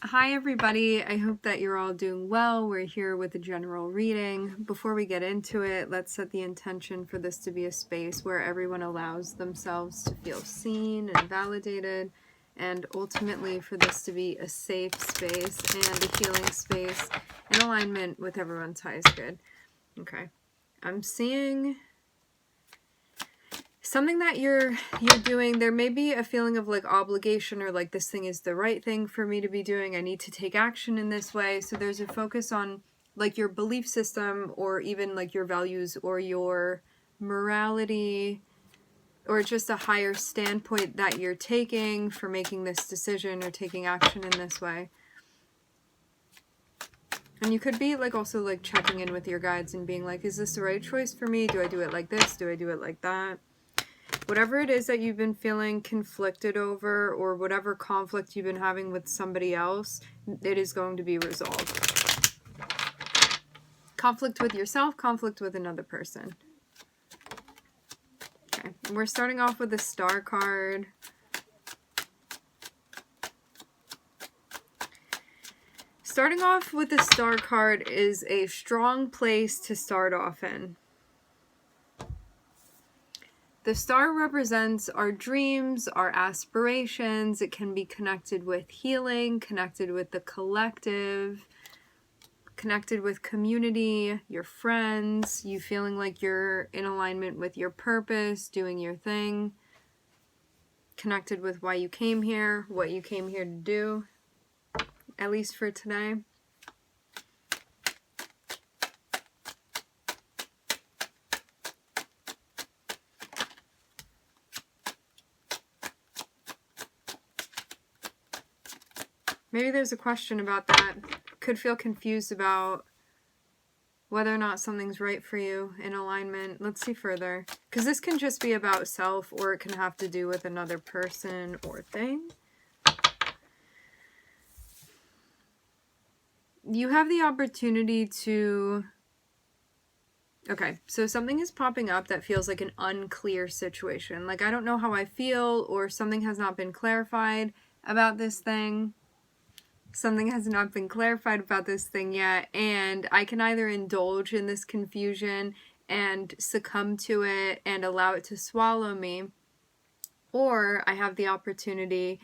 Hi everybody, I hope that you're all doing well. We're here with a general reading. Before we get into it, let's set the intention for this to be a space where everyone allows themselves to feel seen and validated, and ultimately for this to be a safe space and a healing space in alignment with everyone's highest good. Okay, I'm seeing something that you're doing. There may be a feeling of like obligation, or like this thing is the right thing for me to be doing. I need to take action in this way. So there's a focus on like your belief system, or even like your values or your morality, or just a higher standpoint that you're taking for making this decision or taking action in this way. And you could be like also like checking in with your guides and being like, is this the right choice for me? Do I do it like this? Do I do it like that? Whatever it is that you've been feeling conflicted over, or whatever conflict you've been having with somebody else, it is going to be resolved. Conflict with yourself, conflict with another person. Okay, we're starting off with the Star card. Starting off with the Star card is a strong place to start off in. The star represents our dreams, our aspirations. It can be connected with healing, connected with the collective, connected with community, your friends, you feeling like you're in alignment with your purpose, doing your thing, connected with why you came here, what you came here to do, at least for today. Maybe there's a question about that. Could feel confused about whether or not something's right for you in alignment. Let's see further. Because this can just be about self, or it can have to do with another person or thing. You have the opportunity to... Okay, so something is popping up that feels like an unclear situation. Like, I don't know how I feel, or something has not been clarified about this thing. Something has not been clarified about this thing yet, and I can either indulge in this confusion and succumb to it and allow it to swallow me, or I have the opportunity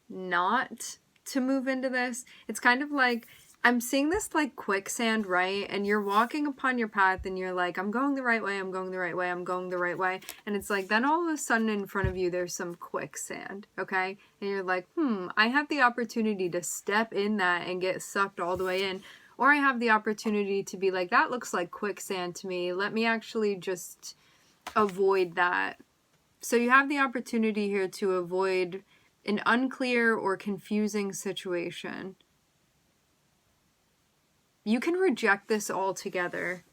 not to move into this. It's kind of like, I'm seeing this like quicksand, right? And you're walking upon your path and you're like, I'm going the right way, I'm going the right way, I'm going the right way. And it's like, then all of a sudden in front of you, there's some quicksand, okay? And you're like, I have the opportunity to step in that and get sucked all the way in. Or I have the opportunity to be like, that looks like quicksand to me. Let me actually just avoid that. So you have the opportunity here to avoid an unclear or confusing situation. You can reject this altogether.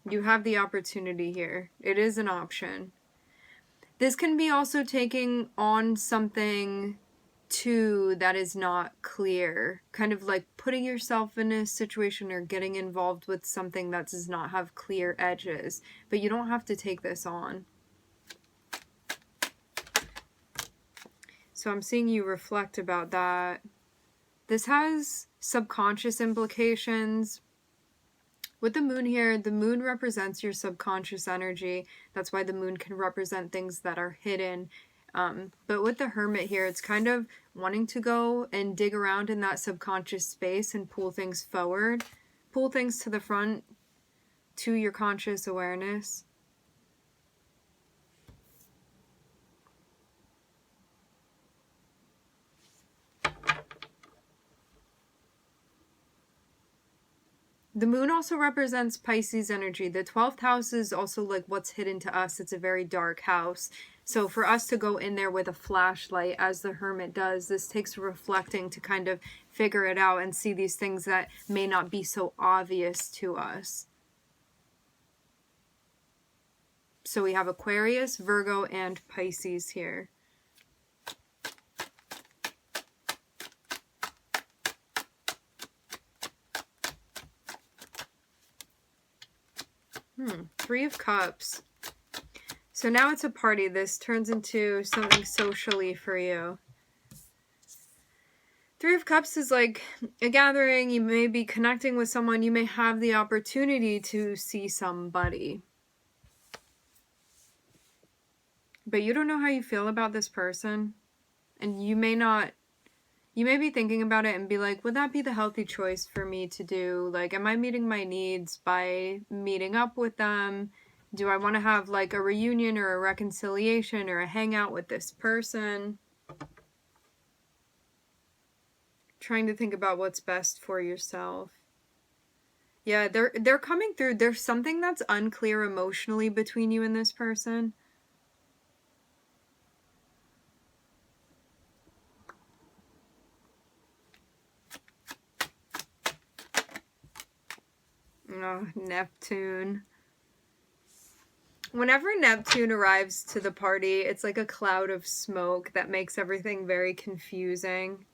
You have the opportunity here. It is an option. This can be also taking on something too that is not clear. Kind of like putting yourself in a situation or getting involved with something that does not have clear edges. But you don't have to take this on. So I'm seeing you reflect about that. This has subconscious implications. With the moon here, the moon represents your subconscious energy. That's why the moon can represent things that are hidden. But with the Hermit here, it's kind of wanting to go and dig around in that subconscious space and pull things forward. Pull things to the front, to your conscious awareness. The moon also represents Pisces energy. The 12th house is also like what's hidden to us. It's a very dark house. So for us to go in there with a flashlight, as the Hermit does, this takes reflecting to kind of figure it out and see these things that may not be so obvious to us. So we have Aquarius, Virgo, and Pisces here. Three of Cups. So now it's a party. This turns into something socially for you. Cups is like a gathering. You may be connecting with someone. You may have the opportunity to see somebody. But you don't know how you feel about this person. And you may be thinking about it and be like, would that be the healthy choice for me to do? Like, am I meeting my needs by meeting up with them? Do I want to have like a reunion or a reconciliation or a hangout with this person? Trying to think about what's best for yourself. Yeah, they're coming through. There's something that's unclear emotionally between you and this person. Oh, Neptune. Whenever Neptune arrives to the party, it's like a cloud of smoke that makes everything very confusing.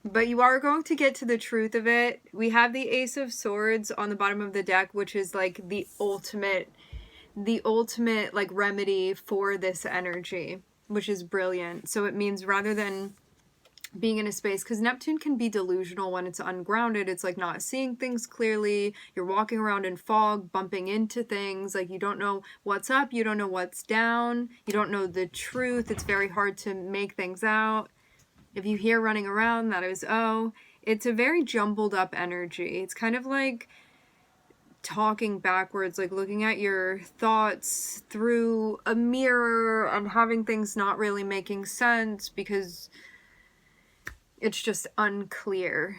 But you are going to get to the truth of it. We have the Ace of Swords on the bottom of the deck, which is like the ultimate like remedy for this energy, which is brilliant. So it means rather than being in a space, because Neptune can be delusional when it's ungrounded. It's like not seeing things clearly. You're walking around in fog, bumping into things. Like you don't know what's up. You don't know what's down. You don't know the truth. It's very hard to make things out. If you hear running around, that is, oh, it's a very jumbled up energy. It's kind of like talking backwards, like looking at your thoughts through a mirror and having things not really making sense because it's just unclear.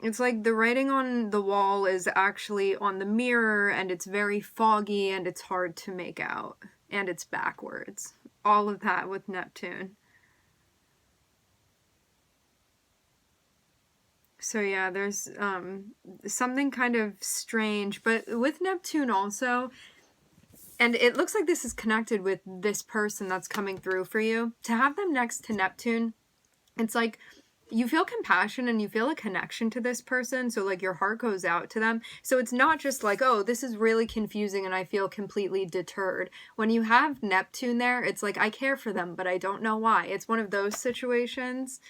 It's like the writing on the wall is actually on the mirror and it's very foggy and it's hard to make out. And it's backwards. All of that with Neptune. So yeah, there's something kind of strange. But with Neptune also, and it looks like this is connected with this person that's coming through for you. To have them next to Neptune, it's like you feel compassion and you feel a connection to this person. So like your heart goes out to them. So it's not just like, oh, this is really confusing and I feel completely deterred. When you have Neptune there, it's like, I care for them, but I don't know why. It's one of those situations.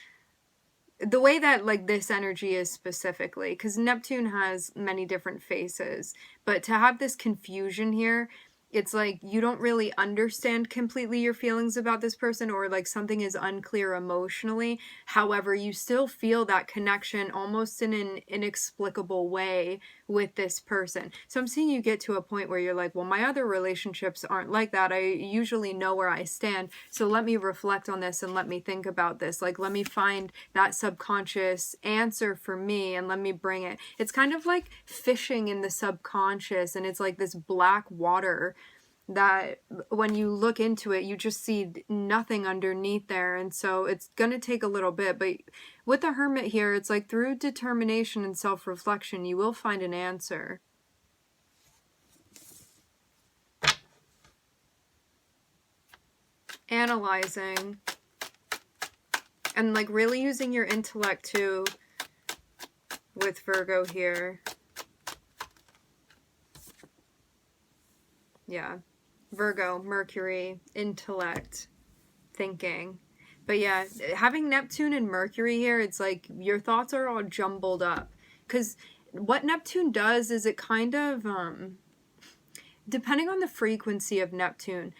The way that like this energy is specifically, because Neptune has many different faces, but to have this confusion here, it's like you don't really understand completely your feelings about this person, or like something is unclear emotionally. However, you still feel that connection almost in an inexplicable way with this person. So I'm seeing you get to a point where you're like, well, my other relationships aren't like that. I usually know where I stand. So let me reflect on this and let me think about this. Like, let me find that subconscious answer for me and let me bring it. It's kind of like fishing in the subconscious, and it's like this black water that when you look into it, you just see nothing underneath there. And so it's going to take a little bit. But with the Hermit here, it's like through determination and self-reflection, you will find an answer. Analyzing. And like really using your intellect too with Virgo here. Yeah. Virgo, Mercury, intellect, thinking. But yeah, having Neptune and Mercury here, it's like your thoughts are all jumbled up. Because what Neptune does is it kind of, depending on the frequency of Neptune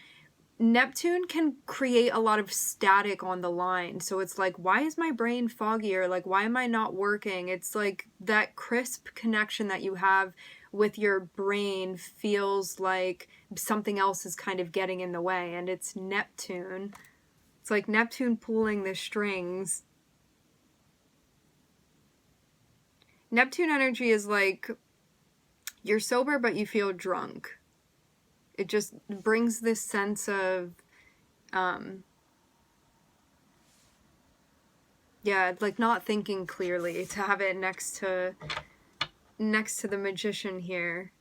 can create a lot of static on the line. So it's like, why is my brain foggy? Or like, why am I not working? It's like that crisp connection that you have with your brain feels like something else is kind of getting in the way. And it's Neptune. It's like Neptune pulling the strings. Neptune energy is like, you're sober, but you feel drunk. It just brings this sense of, yeah, like not thinking clearly. To have it next to the Magician here.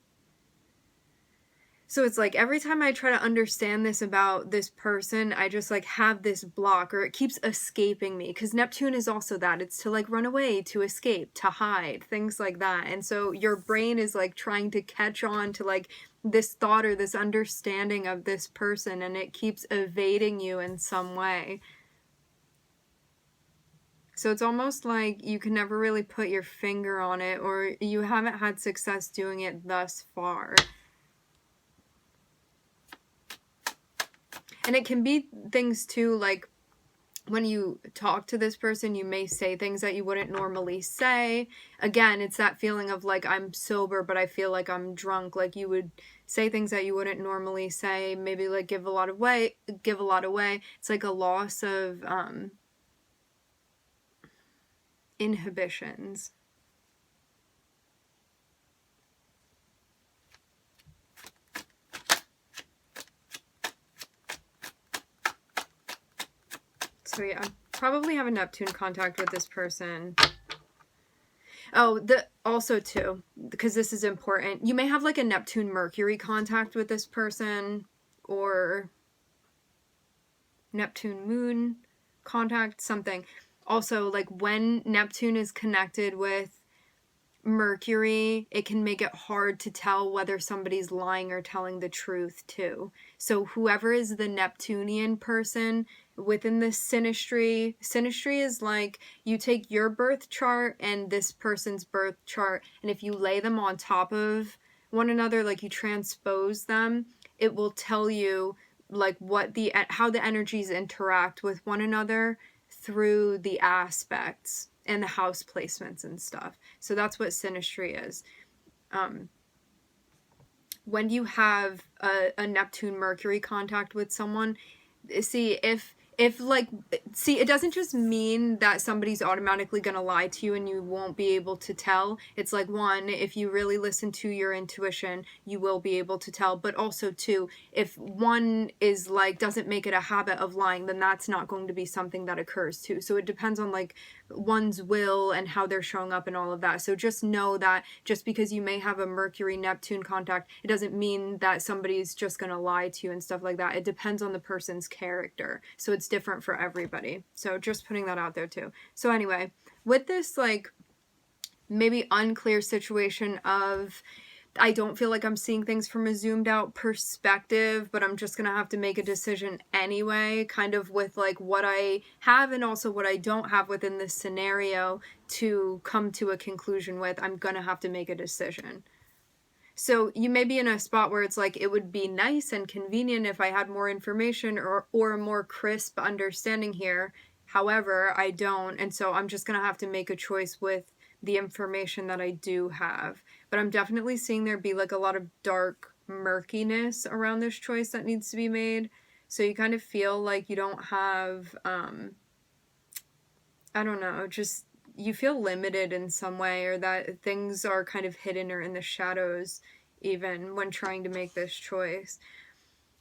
So it's like every time I try to understand this about this person, I just like have this block, or it keeps escaping me. Because Neptune is also that. It's to like run away, to escape, to hide, things like that. And so your brain is like trying to catch on to like this thought or this understanding of this person, and it keeps evading you in some way. So it's almost like you can never really put your finger on it, or you haven't had success doing it thus far. And it can be things too, like when you talk to this person, you may say things that you wouldn't normally say. Again, it's that feeling of like, I'm sober, but I feel like I'm drunk. Like you would say things that you wouldn't normally say, maybe like give a lot away. It's like a loss of inhibitions. So yeah, probably have a Neptune contact with this person. Oh, also too, because this is important, you may have like a Neptune Mercury contact with this person, or Neptune Moon contact, something. Also, like when Neptune is connected with Mercury, it can make it hard to tell whether somebody's lying or telling the truth too. So whoever is the Neptunian person within this synastry is like you take your birth chart and this person's birth chart, and if you lay them on top of one another, like you transpose them, it will tell you like how the energies interact with one another through the aspects and the house placements and stuff. So that's what synastry is. When you have a Neptune Mercury contact with someone, see it doesn't just mean that somebody's automatically going to lie to you and you won't be able to tell. It's like, one, if you really listen to your intuition, you will be able to tell. But also two, if one is like doesn't make it a habit of lying, then that's not going to be something that occurs too. So it depends on like one's will and how they're showing up and all of that. So just know that just because you may have a Mercury Neptune contact, it doesn't mean that somebody's just going to lie to you and stuff like that. It depends on the person's character. So it's different for everybody. So just putting that out there too. So anyway, with this like maybe unclear situation of, I don't feel like I'm seeing things from a zoomed out perspective, but I'm just going to have to make a decision anyway, kind of with like what I have and also what I don't have within this scenario to come to a conclusion with. I'm going to have to make a decision. So you may be in a spot where it's like, it would be nice and convenient if I had more information or a more crisp understanding here. However, I don't. And so I'm just going to have to make a choice with the information that I do have. But I'm definitely seeing there be like a lot of dark murkiness around this choice that needs to be made. So you kind of feel like you don't have, I don't know, just you feel limited in some way, or that things are kind of hidden or in the shadows even when trying to make this choice.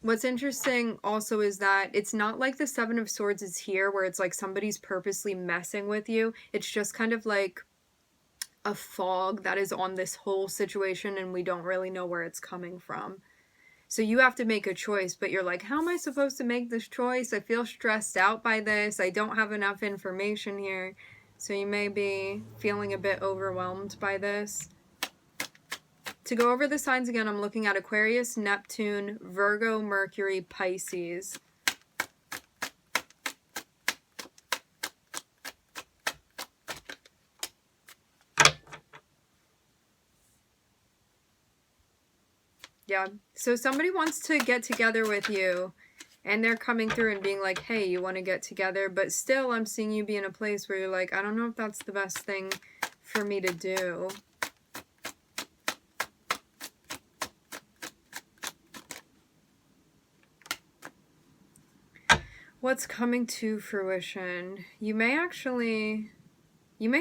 What's interesting also is that it's not like the Seven of Swords is here where it's like somebody's purposely messing with you. It's just kind of like a fog that is on this whole situation and we don't really know where it's coming from. So you have to make a choice, but you're like, how am I supposed to make this choice? I feel stressed out by this. I don't have enough information here. So you may be feeling a bit overwhelmed by this. To go over the signs again, I'm looking at Aquarius, Neptune, Virgo, Mercury, Pisces. Yeah, so somebody wants to get together with you, and they're coming through and being like, hey, you want to get together? But still, I'm seeing you be in a place where you're like, I don't know if that's the best thing for me to do. What's coming to fruition? You may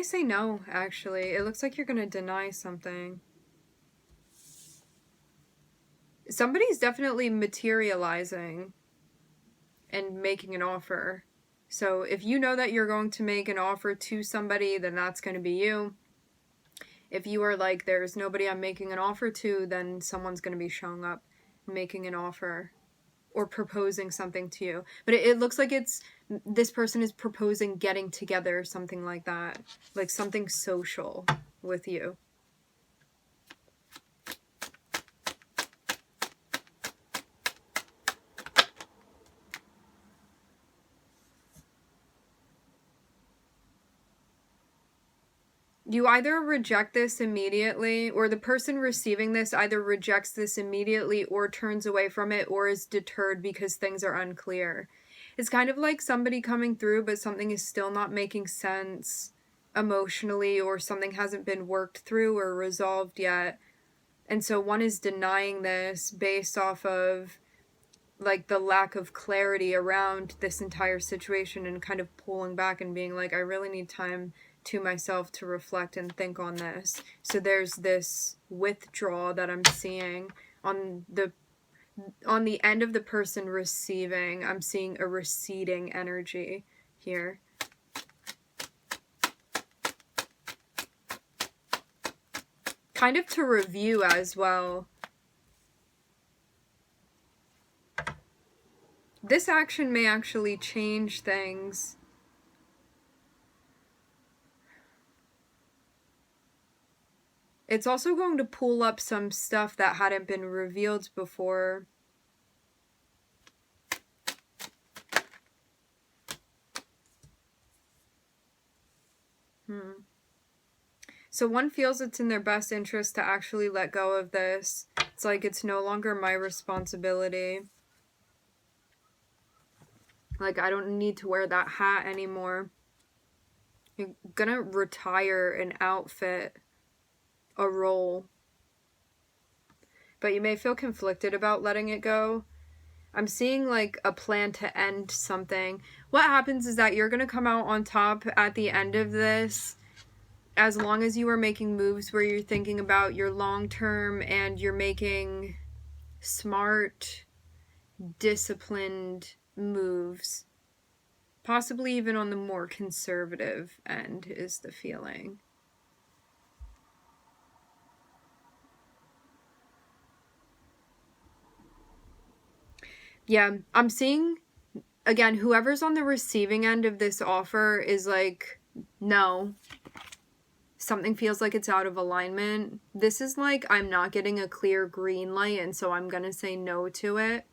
say no, actually. It looks like you're going to deny something. Somebody's definitely materializing and making an offer. So if you know that you're going to make an offer to somebody, then that's going to be you. If you are like, there's nobody I'm making an offer to, then someone's going to be showing up, making an offer or proposing something to you. But it looks like this person is proposing getting together, something like that. Like something social with you. You either reject this immediately, or the person receiving this either rejects this immediately or turns away from it or is deterred because things are unclear. It's kind of like somebody coming through, but something is still not making sense emotionally, or something hasn't been worked through or resolved yet. And so one is denying this based off of like the lack of clarity around this entire situation, and kind of pulling back and being like, I really need time to myself to reflect and think on this. So there's this withdrawal that I'm seeing on the end of the person receiving. I'm seeing a receding energy here. Kind of to review as well. This action may actually change things. It's also going to pull up some stuff that hadn't been revealed before. So one feels it's in their best interest to actually let go of this. It's like it's no longer my responsibility. Like, I don't need to wear that hat anymore. You're gonna retire an outfit, a role. But you may feel conflicted about letting it go. I'm seeing like a plan to end something. What happens is that you're gonna come out on top at the end of this, as long as you are making moves where you're thinking about your long term and you're making smart, disciplined moves. Possibly even on the more conservative end is the feeling. Yeah, I'm seeing, again, whoever's on the receiving end of this offer is like, no. Something feels like it's out of alignment. This is like, I'm not getting a clear green light, and so I'm gonna say no to it.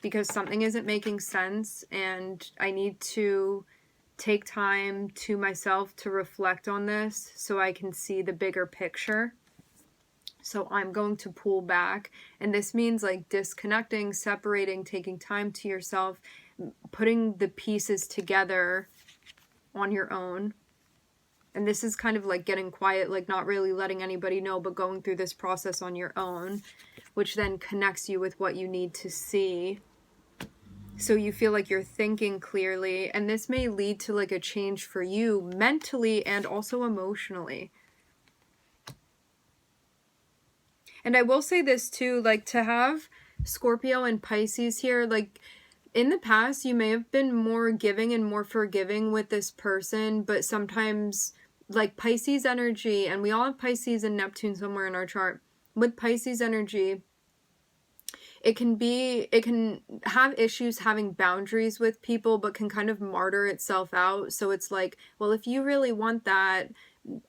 Because something isn't making sense, and I need to take time to myself to reflect on this so I can see the bigger picture. So I'm going to pull back, and this means like disconnecting, separating, taking time to yourself, putting the pieces together on your own. And this is kind of like getting quiet, like not really letting anybody know, but going through this process on your own, which then connects you with what you need to see. So you feel like you're thinking clearly, and this may lead to like a change for you mentally and also emotionally. And I will say this too, like to have Scorpio and Pisces here, like in the past you may have been more giving and more forgiving with this person, but sometimes like Pisces energy, and we all have Pisces and Neptune somewhere in our chart. With Pisces energy, it can have issues having boundaries with people, but can kind of martyr itself out. So it's like, well, if you really want that,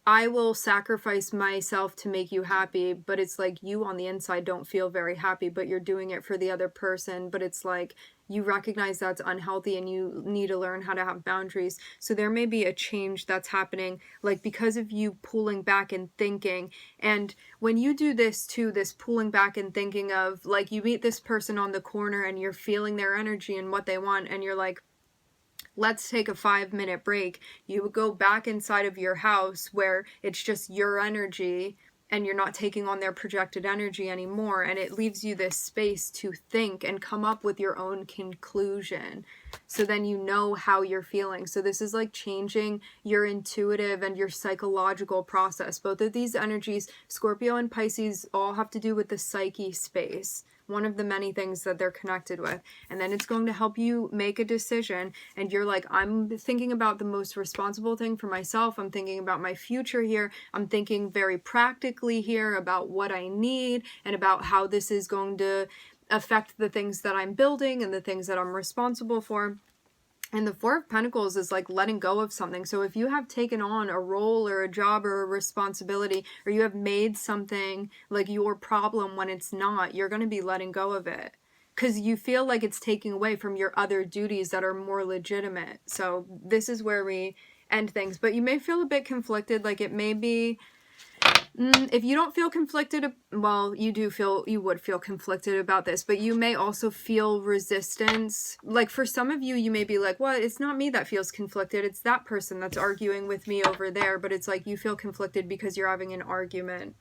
I will sacrifice myself to make you happy. But it's like you on the inside don't feel very happy, but you're doing it for the other person. But it's like you recognize that's unhealthy and you need to learn how to have boundaries. So there may be a change that's happening, like because of you pulling back and thinking. And when you do this too, this pulling back and thinking of like you meet this person on the corner and you're feeling their energy and what they want, and you're like, let's take a 5-minute break. You would go back inside of your house where it's just your energy and you're not taking on their projected energy anymore, and it leaves you this space to think and come up with your own conclusion. So then you know how you're feeling. So this is like changing your intuitive and your psychological process. Both of these energies, Scorpio and Pisces, all have to do with the psyche space. One of the many things that they're connected with. And then it's going to help you make a decision, and you're like, I'm thinking about the most responsible thing for myself. I'm thinking about my future here. I'm thinking very practically here about what I need and about how this is going to affect the things that I'm building and the things that I'm responsible for. And the Four of Pentacles is like letting go of something. So if you have taken on a role or a job or a responsibility, or you have made something like your problem when it's not, you're going to be letting go of it because you feel like it's taking away from your other duties that are more legitimate. So this is where we end things. But you may feel a bit conflicted, like it may be, if you don't feel conflicted, well, you would feel conflicted about this, but you may also feel resistance. Like for some of you, you may be like, well, it's not me that feels conflicted, it's that person that's arguing with me over there. But it's like you feel conflicted because you're having an argument.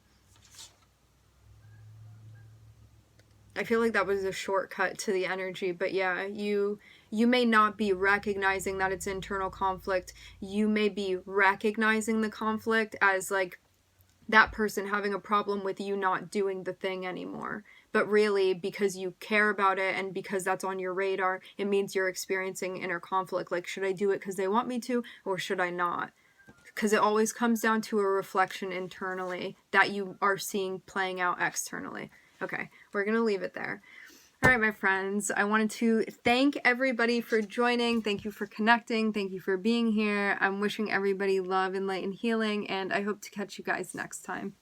I feel like that was a shortcut to the energy, but yeah, you may not be recognizing that it's internal conflict. You may be recognizing the conflict as like that person having a problem with you not doing the thing anymore. But really, because you care about it and because that's on your radar, it means you're experiencing inner conflict. Like, should I do it because they want me to, or should I not? Because it always comes down to a reflection internally that you are seeing playing out externally. Okay, we're going to leave it there. All right, my friends, I wanted to thank everybody for joining. Thank you for connecting. Thank you for being here. I'm wishing everybody love and light and healing, and I hope to catch you guys next time.